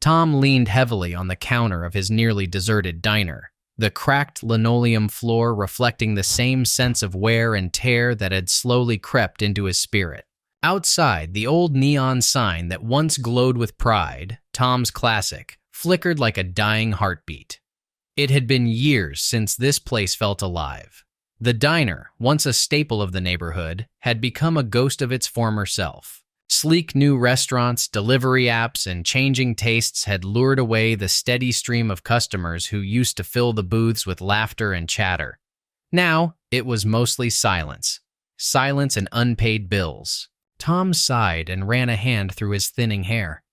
Tom leaned heavily on the counter of his nearly deserted diner, the cracked linoleum floor reflecting the same sense of wear and tear that had slowly crept into his spirit. Outside, the old neon sign that once glowed with pride, Tom's Classic, flickered like a dying heartbeat. It had been years since this place felt alive. The diner, once a staple of the neighborhood, had become a ghost of its former self. Sleek new restaurants, delivery apps, and changing tastes had lured away the steady stream of customers who used to fill the booths with laughter and chatter. Now, it was mostly silence. Silence and unpaid bills. Tom sighed and ran a hand through his thinning hair.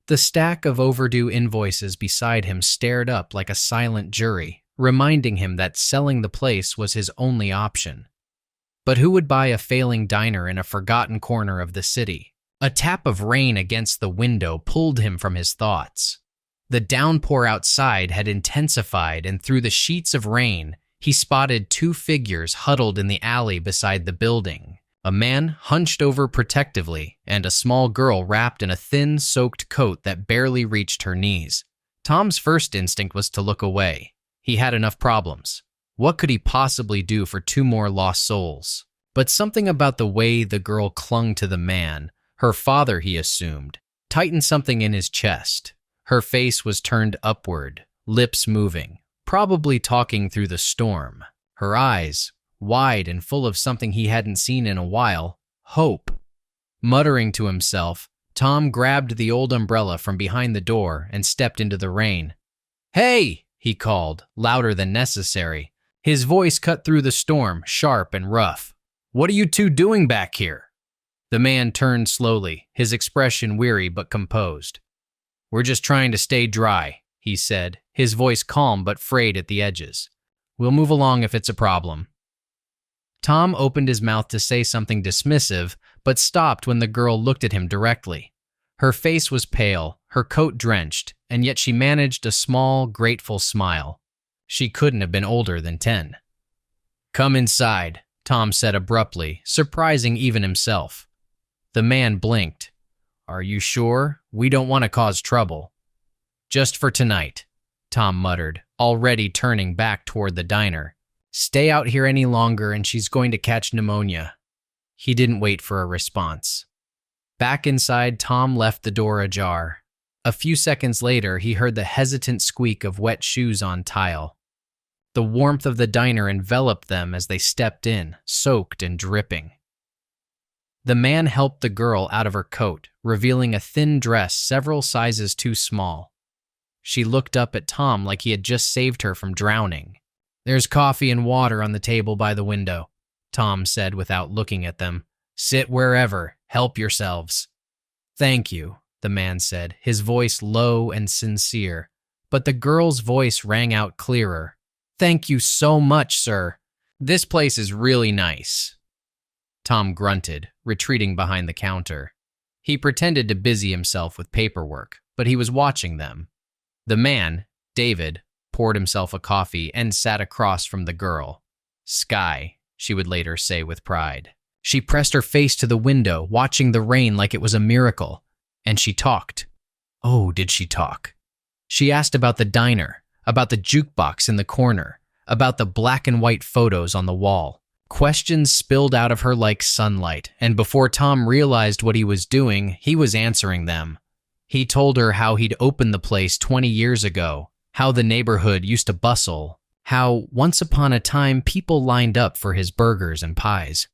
The stack of overdue invoices beside him stared up like a silent jury, reminding him that selling the place was his only option. But who would buy a failing diner in a forgotten corner of the city? A tap of rain against the window pulled him from his thoughts. The downpour outside had intensified, and through the sheets of rain, he spotted two figures huddled in the alley beside the building. A man hunched over protectively, and a small girl wrapped in a thin, soaked coat that barely reached her knees. Tom's first instinct was to look away. He had enough problems. What could he possibly do for two more lost souls? But something about the way the girl clung to the man, her father he assumed, tightened something in his chest. Her face was turned upward, lips moving, probably talking through the storm. Her eyes, wide and full of something he hadn't seen in a while, hope. Muttering to himself, Tom grabbed the old umbrella from behind the door and stepped into the rain. "Hey!" he called, louder than necessary. His voice cut through the storm, sharp and rough. "What are you two doing back here?" The man turned slowly, his expression weary but composed. "We're just trying to stay dry," he said, his voice calm but frayed at the edges. "We'll move along if it's a problem." Tom opened his mouth to say something dismissive, but stopped when the girl looked at him directly. Her face was pale, her coat drenched, and yet she managed a small, grateful smile. She couldn't have been older than 10. "Come inside," Tom said abruptly, surprising even himself. The man blinked. "Are you sure? We don't want to cause trouble." "Just for tonight," Tom muttered, already turning back toward the diner. "Stay out here any longer and she's going to catch pneumonia." He didn't wait for a response. Back inside, Tom left the door ajar. A few seconds later, he heard the hesitant squeak of wet shoes on tile. The warmth of the diner enveloped them as they stepped in, soaked and dripping. The man helped the girl out of her coat, revealing a thin dress several sizes too small. She looked up at Tom like he had just saved her from drowning. "There's coffee and water on the table by the window," Tom said without looking at them. "Sit wherever. Help yourselves." "Thank you," the man said, his voice low and sincere, but the girl's voice rang out clearer. "Thank you so much, sir. This place is really nice." Tom grunted, retreating behind the counter. He pretended to busy himself with paperwork, but he was watching them. The man, David, poured himself a coffee and sat across from the girl. "Sky," she would later say with pride. She pressed her face to the window, watching the rain like it was a miracle. And she talked. Oh, did she talk? She asked about the diner, about the jukebox in the corner, about the black and white photos on the wall. Questions spilled out of her like sunlight, and before Tom realized what he was doing, he was answering them. He told her how he'd opened the place 20 years ago, how the neighborhood used to bustle, how once upon a time people lined up for his burgers and pies.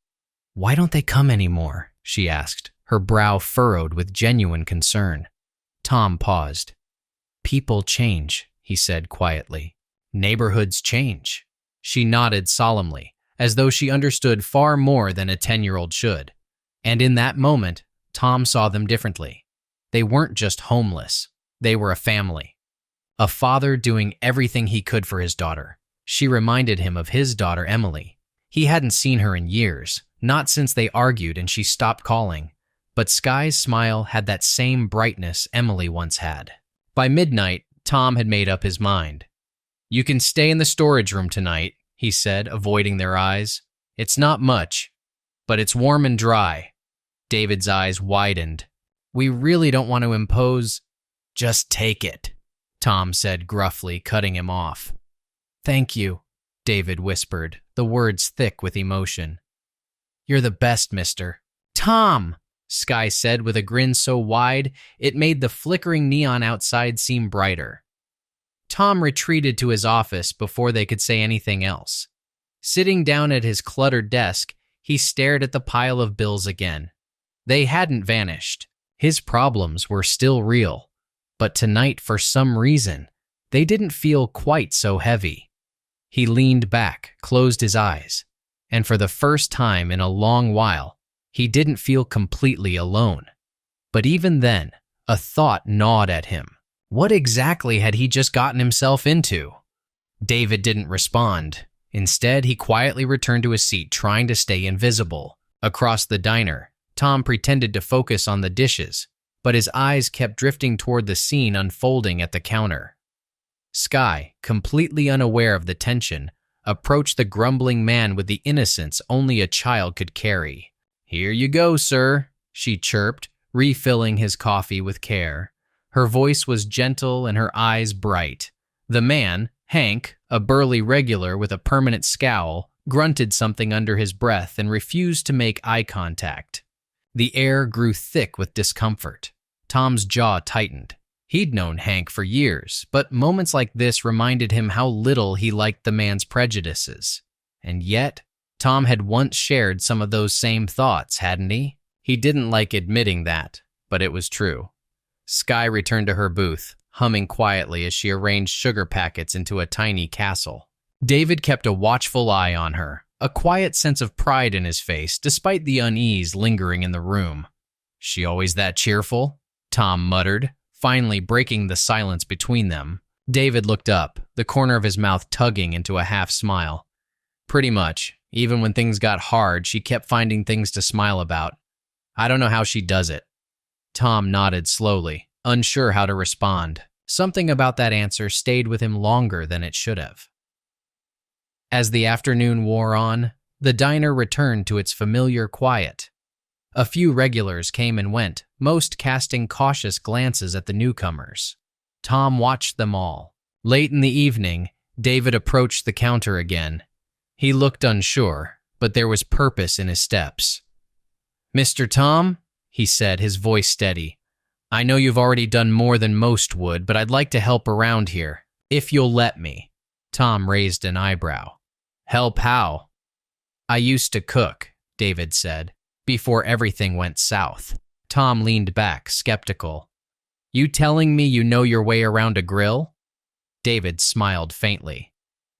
"Why don't they come anymore?" she asked, her brow furrowed with genuine concern. Tom paused. "People change," he said quietly. "Neighborhoods change." She nodded solemnly, as though she understood far more than a 10-year-old should. And in that moment, Tom saw them differently. They weren't just homeless. They were a family. A father doing everything he could for his daughter. She reminded him of his daughter, Emily. He hadn't seen her in years, not since they argued and she stopped calling. But Sky's smile had that same brightness Emily once had. By midnight, Tom had made up his mind. "You can stay in the storage room tonight," he said, avoiding their eyes. "It's not much, but it's warm and dry." David's eyes widened. "We really don't want to impose..." Just take it, Tom said gruffly, cutting him off. Thank you, David whispered, the words thick with emotion. You're the best, mister. Tom, Sky said with a grin so wide it made the flickering neon outside seem brighter. Tom retreated to his office before they could say anything else. Sitting down at his cluttered desk, he stared at the pile of bills again. They hadn't vanished. His problems were still real. But tonight, for some reason, they didn't feel quite so heavy. He leaned back, closed his eyes, and for the first time in a long while, he didn't feel completely alone. But even then, a thought gnawed at him. What exactly had he just gotten himself into? David didn't respond. Instead, he quietly returned to his seat, trying to stay invisible. Across the diner, Tom pretended to focus on the dishes, but his eyes kept drifting toward the scene unfolding at the counter. Sky, completely unaware of the tension, approached the grumbling man with the innocence only a child could carry. "Here you go, sir," she chirped, refilling his coffee with care. Her voice was gentle and her eyes bright. The man, Hank, a burly regular with a permanent scowl, grunted something under his breath and refused to make eye contact. The air grew thick with discomfort. Tom's jaw tightened. He'd known Hank for years, but moments like this reminded him how little he liked the man's prejudices. And yet, Tom had once shared some of those same thoughts, hadn't he? He didn't like admitting that, but it was true. Sky returned to her booth, humming quietly as she arranged sugar packets into a tiny castle. David kept a watchful eye on her, a quiet sense of pride in his face despite the unease lingering in the room. "She always that cheerful?" Tom muttered, finally breaking the silence between them. David looked up, the corner of his mouth tugging into a half smile. "Pretty much. Even when things got hard, she kept finding things to smile about. I don't know how she does it." Tom nodded slowly, unsure how to respond. Something about that answer stayed with him longer than it should have. As the afternoon wore on, the diner returned to its familiar quiet. A few regulars came and went, most casting cautious glances at the newcomers. Tom watched them all. Late in the evening, David approached the counter again. He looked unsure, but there was purpose in his steps. "Mr. Tom," he said, his voice steady, "I know you've already done more than most would, but I'd like to help around here, if you'll let me." Tom raised an eyebrow. "Help how?" "I used to cook," David said, "before everything went south." Tom leaned back, skeptical. "You telling me you know your way around a grill?" David smiled faintly.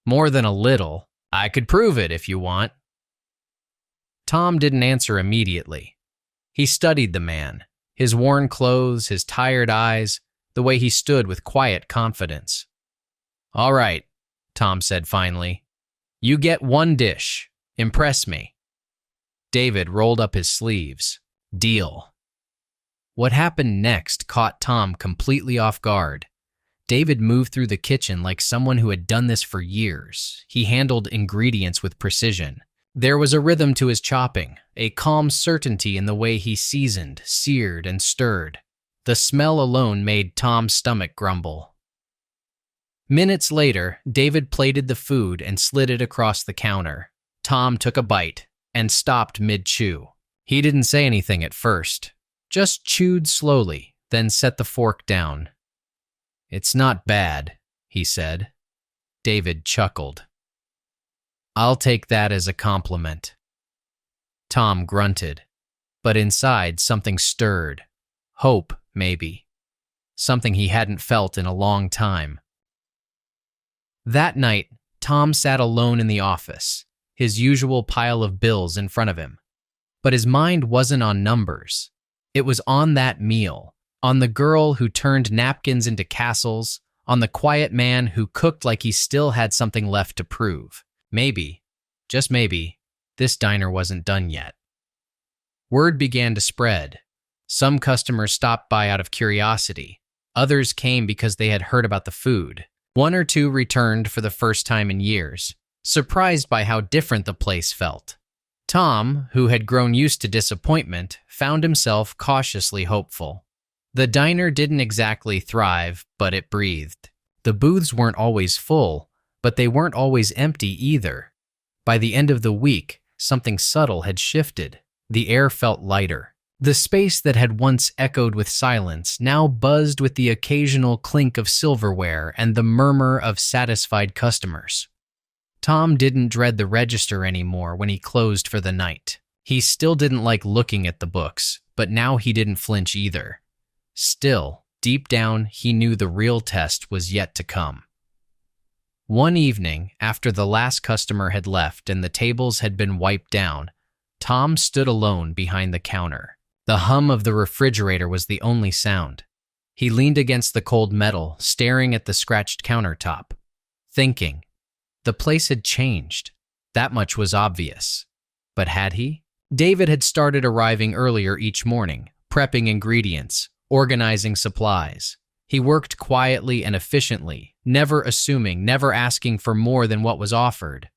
"More than a little. I could prove it if you want." Tom didn't answer immediately. He studied the man, his worn clothes, his tired eyes, the way he stood with quiet confidence. "All right," Tom said finally. "You get one dish. Impress me." David rolled up his sleeves. "Deal." What happened next caught Tom completely off guard. David moved through the kitchen like someone who had done this for years. He handled ingredients with precision. There was a rhythm to his chopping, a calm certainty in the way he seasoned, seared, and stirred. The smell alone made Tom's stomach grumble. Minutes later, David plated the food and slid it across the counter. Tom took a bite and stopped mid-chew. He didn't say anything at first, just chewed slowly, then set the fork down. "It's not bad," he said. David chuckled. "I'll take that as a compliment." Tom grunted, but inside something stirred. Hope, maybe. Something he hadn't felt in a long time. That night, Tom sat alone in the office, his usual pile of bills in front of him. But his mind wasn't on numbers. It was on that meal, on the girl who turned napkins into castles, on the quiet man who cooked like he still had something left to prove. Maybe, just maybe, this diner wasn't done yet. Word began to spread. Some customers stopped by out of curiosity. Others came because they had heard about the food. One or two returned for the first time in years, surprised by how different the place felt. Tom, who had grown used to disappointment, found himself cautiously hopeful. The diner didn't exactly thrive, but it breathed. The booths weren't always full, but they weren't always empty either. By the end of the week, something subtle had shifted. The air felt lighter. The space that had once echoed with silence now buzzed with the occasional clink of silverware and the murmur of satisfied customers. Tom didn't dread the register anymore when he closed for the night. He still didn't like looking at the books, but now he didn't flinch either. Still, deep down, he knew the real test was yet to come. One evening, after the last customer had left and the tables had been wiped down, Tom stood alone behind the counter. The hum of the refrigerator was the only sound. He leaned against the cold metal, staring at the scratched countertop, thinking. The place had changed. That much was obvious. But had he? David had started arriving earlier each morning, prepping ingredients, organizing supplies. He worked quietly and efficiently, never assuming, never asking for more than what was offered.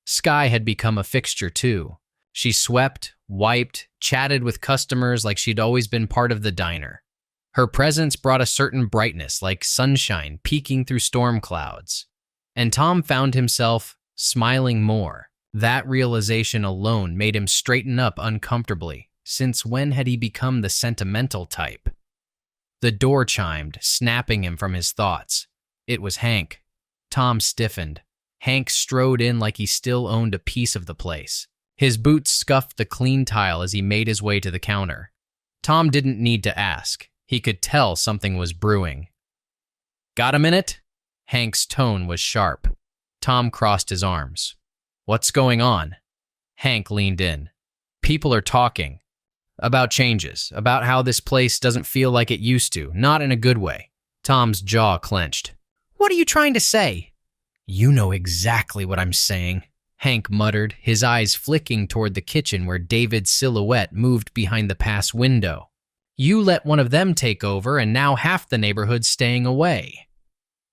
Skye had become a fixture too. She swept, wiped, chatted with customers like she'd always been part of the diner. Her presence brought a certain brightness, like sunshine peeking through storm clouds. And Tom found himself smiling more. That realization alone made him straighten up uncomfortably. Since when had he become the sentimental type? The door chimed, snapping him from his thoughts. It was Hank. Tom stiffened. Hank strode in like he still owned a piece of the place. His boots scuffed the clean tile as he made his way to the counter. Tom didn't need to ask. He could tell something was brewing. "Got a minute?" Hank's tone was sharp. Tom crossed his arms. "What's going on?" Hank leaned in. "People are talking. About changes, about how this place doesn't feel like it used to, not in a good way." Tom's jaw clenched. "What are you trying to say?" "You know exactly what I'm saying," Hank muttered, his eyes flicking toward the kitchen where David's silhouette moved behind the pass window. "You let one of them take over, and now half the neighborhood's staying away."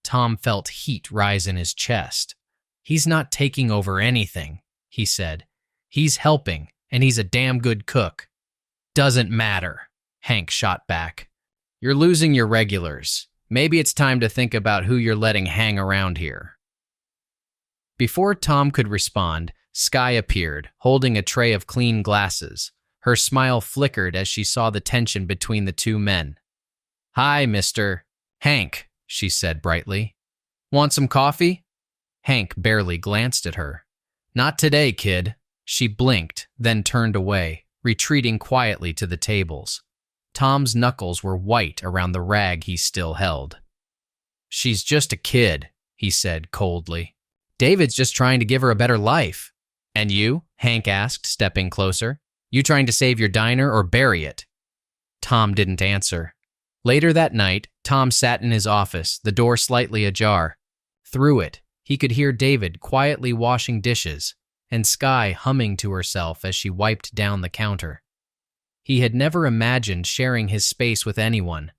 Tom felt heat rise in his chest. "He's not taking over anything," he said. "He's helping, and he's a damn good cook." "Doesn't matter," Hank shot back. "You're losing your regulars. Maybe it's time to think about who you're letting hang around here." Before Tom could respond, Skye appeared, holding a tray of clean glasses. Her smile flickered as she saw the tension between the two men. "Hi, Mr. Hank," she said brightly. "Want some coffee?" Hank barely glanced at her. "Not today, kid." She blinked, then turned away, retreating quietly to the tables. Tom's knuckles were white around the rag he still held. "She's just a kid," he said coldly. "David's just trying to give her a better life." "And you?" Hank asked, stepping closer. "You trying to save your diner or bury it?" Tom didn't answer. Later that night, Tom sat in his office, the door slightly ajar. Through it, he could hear David quietly washing dishes, and Skye humming to herself as she wiped down the counter. He had never imagined sharing his space with anyone,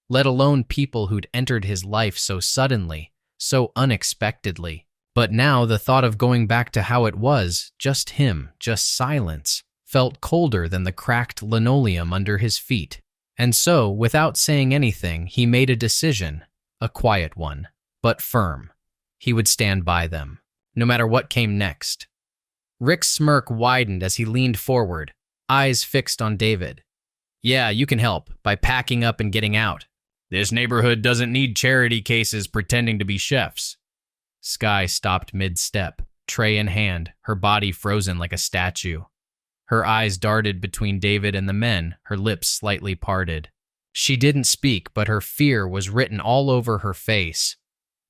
let alone people who'd entered his life so suddenly, so unexpectedly. But now the thought of going back to how it was, just him, just silence, felt colder than the cracked linoleum under his feet. And so, without saying anything, he made a decision, a quiet one, but firm. He would stand by them, no matter what came next. Rick's smirk widened as he leaned forward, eyes fixed on David. "Yeah, you can help, by packing up and getting out. This neighborhood doesn't need charity cases pretending to be chefs." Skye stopped mid-step, tray in hand, her body frozen like a statue. Her eyes darted between David and the men, her lips slightly parted. She didn't speak, but her fear was written all over her face.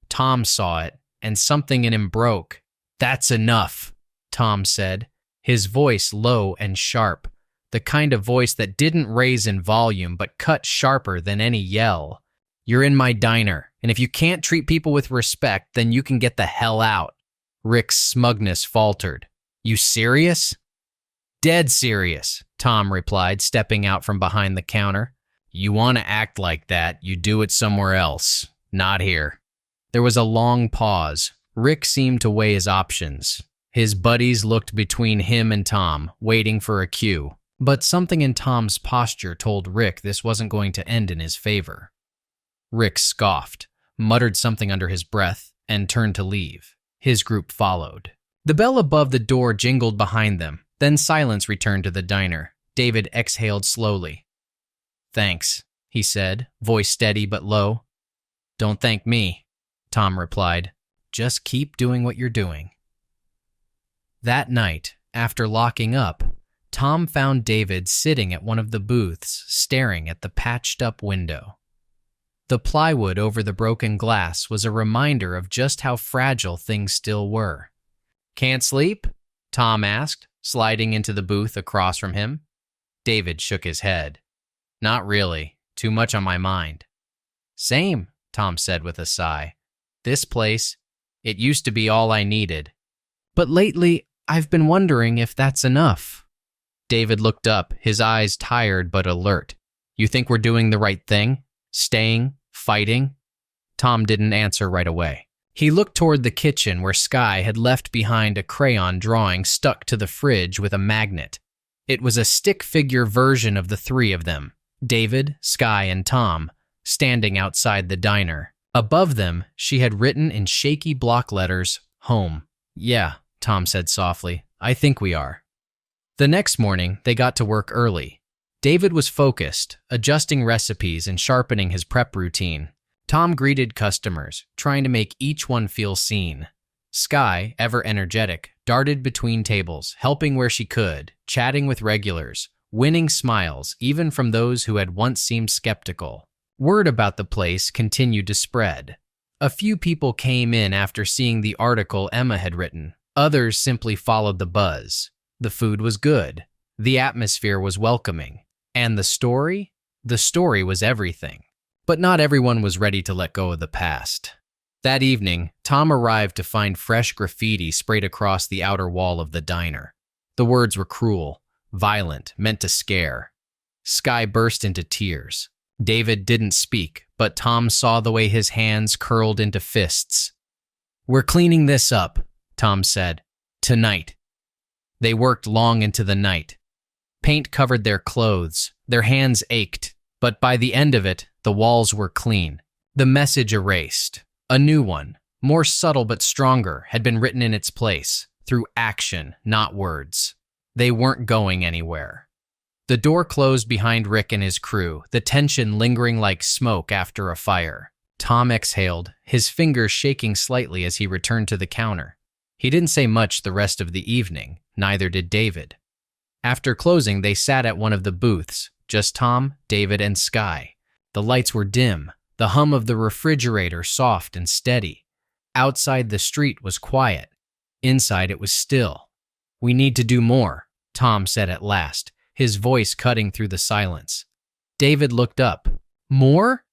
Tom saw it, and something in him broke. "That's enough," Tom said, his voice low and sharp, the kind of voice that didn't raise in volume but cut sharper than any yell. "You're in my diner, and if you can't treat people with respect, then you can get the hell out." Rick's smugness faltered. "You serious?" "Dead serious," Tom replied, stepping out from behind the counter. "You want to act like that, you do it somewhere else, not here." There was a long pause. Rick seemed to weigh his options. His buddies looked between him and Tom, waiting for a cue. But something in Tom's posture told Rick this wasn't going to end in his favor. Rick scoffed, muttered something under his breath, and turned to leave. His group followed. The bell above the door jingled behind them, then silence returned to the diner. David exhaled slowly. "Thanks," he said, voice steady but low. "Don't thank me," Tom replied. "Just keep doing what you're doing." That night, after locking up, Tom found David sitting at one of the booths, staring at the patched-up window. The plywood over the broken glass was a reminder of just how fragile things still were. "Can't sleep?" Tom asked, sliding into the booth across from him. David shook his head. "Not really. Too much on my mind." "Same," Tom said with a sigh. "This place, it used to be all I needed. But lately, I've been wondering if that's enough." David looked up, his eyes tired but alert. "You think we're doing the right thing? Staying? Fighting?" Tom didn't answer right away. He looked toward the kitchen where Sky had left behind a crayon drawing stuck to the fridge with a magnet. It was a stick figure version of the three of them, David, Sky, and Tom, standing outside the diner. Above them, she had written in shaky block letters, "Home." "Yeah," Tom said softly. "I think we are." The next morning, they got to work early. David was focused, adjusting recipes and sharpening his prep routine. Tom greeted customers, trying to make each one feel seen. Sky, ever energetic, darted between tables, helping where she could, chatting with regulars, winning smiles even from those who had once seemed skeptical. Word about the place continued to spread. A few people came in after seeing the article Emma had written. Others simply followed the buzz. The food was good. The atmosphere was welcoming. And the story? The story was everything. But not everyone was ready to let go of the past. That evening, Tom arrived to find fresh graffiti sprayed across the outer wall of the diner. The words were cruel, violent, meant to scare. Sky burst into tears. David didn't speak, but Tom saw the way his hands curled into fists. "We're cleaning this up," Tom said. "Tonight." They worked long into the night. Paint covered their clothes. Their hands ached. But by the end of it, the walls were clean. The message erased. A new one, more subtle but stronger, had been written in its place, through action, not words. They weren't going anywhere. The door closed behind Rick and his crew, the tension lingering like smoke after a fire. Tom exhaled, his fingers shaking slightly as he returned to the counter. He didn't say much the rest of the evening, neither did David. After closing, they sat at one of the booths, just Tom, David, and Sky. The lights were dim, the hum of the refrigerator soft and steady. Outside the street was quiet. Inside it was still. "We need to do more," Tom said at last, his voice cutting through the silence. David looked up. "More?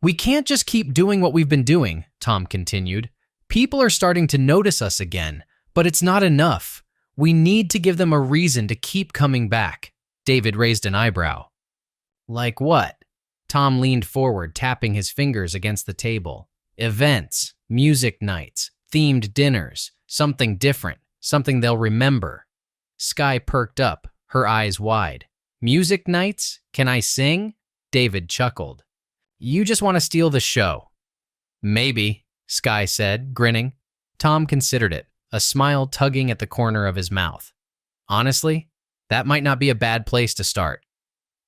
We can't just keep doing what we've been doing," Tom continued. "People are starting to notice us again, but it's not enough. We need to give them a reason to keep coming back." David raised an eyebrow. "Like what?" Tom leaned forward, tapping his fingers against the table. "Events, music nights, themed dinners, something different, something they'll remember." Sky perked up, her eyes wide. "Music nights? Can I sing?" David chuckled. "You just want to steal the show." "Maybe," Sky said, grinning. Tom considered it, a smile tugging at the corner of his mouth. "Honestly, that might not be a bad place to start."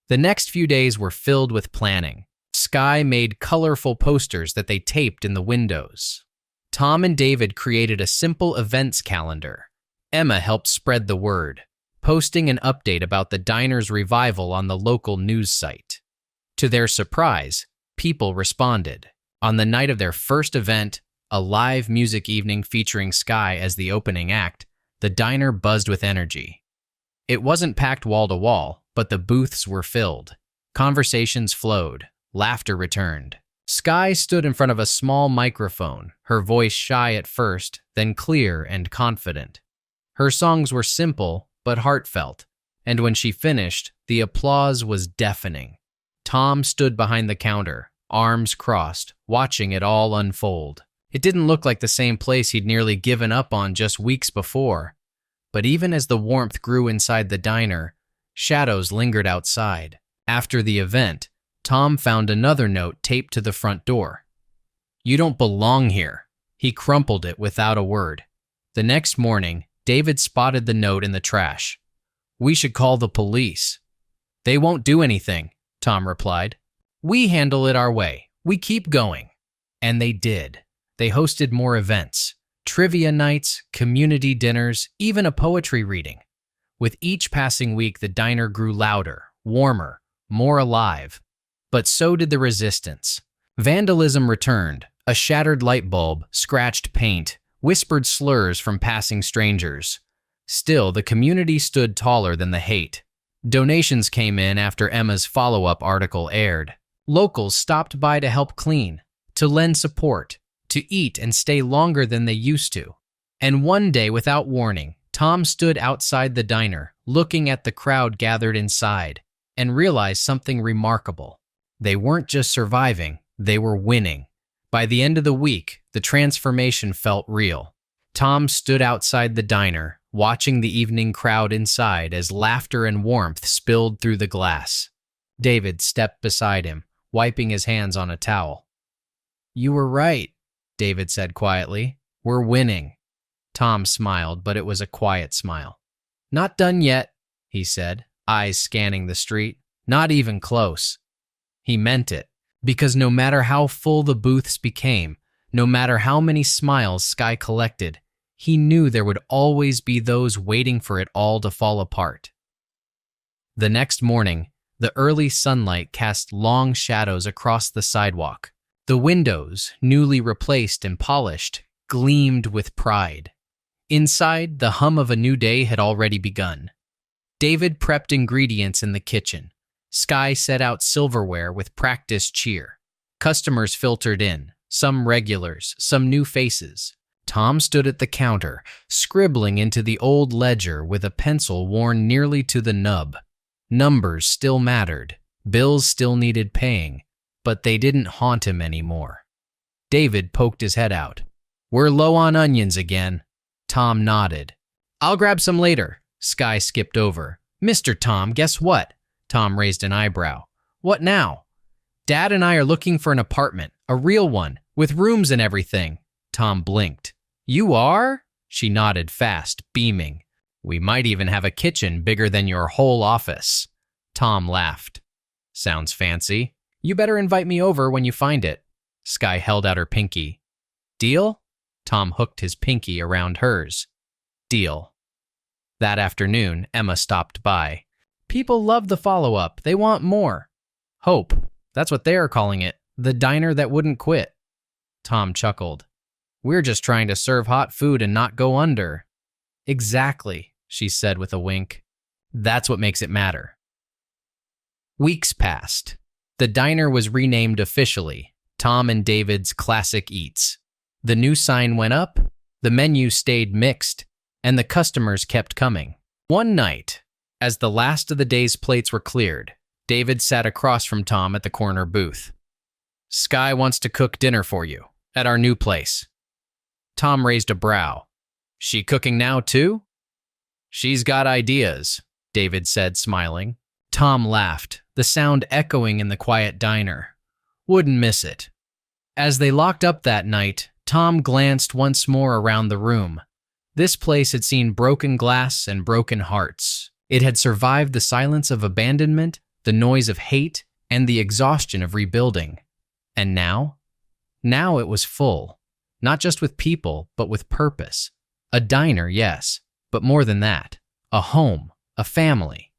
The next few days were filled with planning. Sky made colorful posters that they taped in the windows. Tom and David created a simple events calendar. Emma helped spread the word, posting an update about the diner's revival on the local news site. To their surprise, people responded. On the night of their first event, a live music evening featuring Sky as the opening act, the diner buzzed with energy. It wasn't packed wall to wall, but the booths were filled. Conversations flowed. Laughter returned. Sky stood in front of a small microphone, her voice shy at first, then clear and confident. Her songs were simple but heartfelt, and when she finished, the applause was deafening. Tom stood behind the counter, arms crossed, watching it all unfold. It didn't look like the same place he'd nearly given up on just weeks before. But even as the warmth grew inside the diner, Shadows lingered outside. After the event, Tom found another note taped to the front door. "You don't belong here." He crumpled it without a word. The next morning, David spotted the note in the trash. "We should call the police." "They won't do anything," Tom replied. "We handle it our way. We keep going." And they did. They hosted more events, trivia nights, community dinners, even a poetry reading. With each passing week, the diner grew louder, warmer, more alive. But so did the resistance. Vandalism returned. A shattered light bulb, scratched paint, whispered slurs from passing strangers. Still, the community stood taller than the hate. Donations came in after Emma's follow-up article aired. Locals stopped by to help clean, to lend support, to eat and stay longer than they used to. And one day, without warning, Tom stood outside the diner, looking at the crowd gathered inside, and realized something remarkable. They weren't just surviving, they were winning. By the end of the week, the transformation felt real. Tom stood outside the diner, watching the evening crowd inside as laughter and warmth spilled through the glass. David stepped beside him, wiping his hands on a towel. "You were right," David said quietly. "We're winning." Tom smiled, but it was a quiet smile. "Not done yet," he said, eyes scanning the street. "Not even close." He meant it. Because no matter how full the booths became, no matter how many smiles Sky collected, he knew there would always be those waiting for it all to fall apart. The next morning, the early sunlight cast long shadows across the sidewalk. The windows, newly replaced and polished, gleamed with pride. Inside, the hum of a new day had already begun. David prepped ingredients in the kitchen. Sky set out silverware with practiced cheer. Customers filtered in, some regulars, some new faces. Tom stood at the counter, scribbling into the old ledger with a pencil worn nearly to the nub. Numbers still mattered, bills still needed paying, but they didn't haunt him anymore. David poked his head out. "We're low on onions again." Tom nodded. "I'll grab some later." Sky skipped over. "Mr. Tom, guess what?" Tom raised an eyebrow. "What now?" "Dad and I are looking for an apartment, a real one, with rooms and everything." Tom blinked. "You are?" She nodded fast, beaming. "We might even have a kitchen bigger than your whole office." Tom laughed. "Sounds fancy. You better invite me over when you find it." Sky held out her pinky. "Deal?" Tom hooked his pinky around hers. "Deal." That afternoon, Emma stopped by. "People love the follow-up. They want more." "Hope. That's what they are calling it. The diner that wouldn't quit." Tom chuckled. "We're just trying to serve hot food and not go under." "Exactly," she said with a wink. "That's what makes it matter." Weeks passed. The diner was renamed officially, Tom and David's Classic Eats. The new sign went up, the menu stayed mixed, and the customers kept coming. One night, as the last of the day's plates were cleared, David sat across from Tom at the corner booth. "Sky wants to cook dinner for you, at our new place." Tom raised a brow. "She cooking now too?" "She's got ideas," David said, smiling. Tom laughed, the sound echoing in the quiet diner. "Wouldn't miss it." As they locked up that night, Tom glanced once more around the room. This place had seen broken glass and broken hearts. It had survived the silence of abandonment, the noise of hate, and the exhaustion of rebuilding. And now? Now it was full. Not just with people, but with purpose. A diner, yes, but more than that. A home, a family.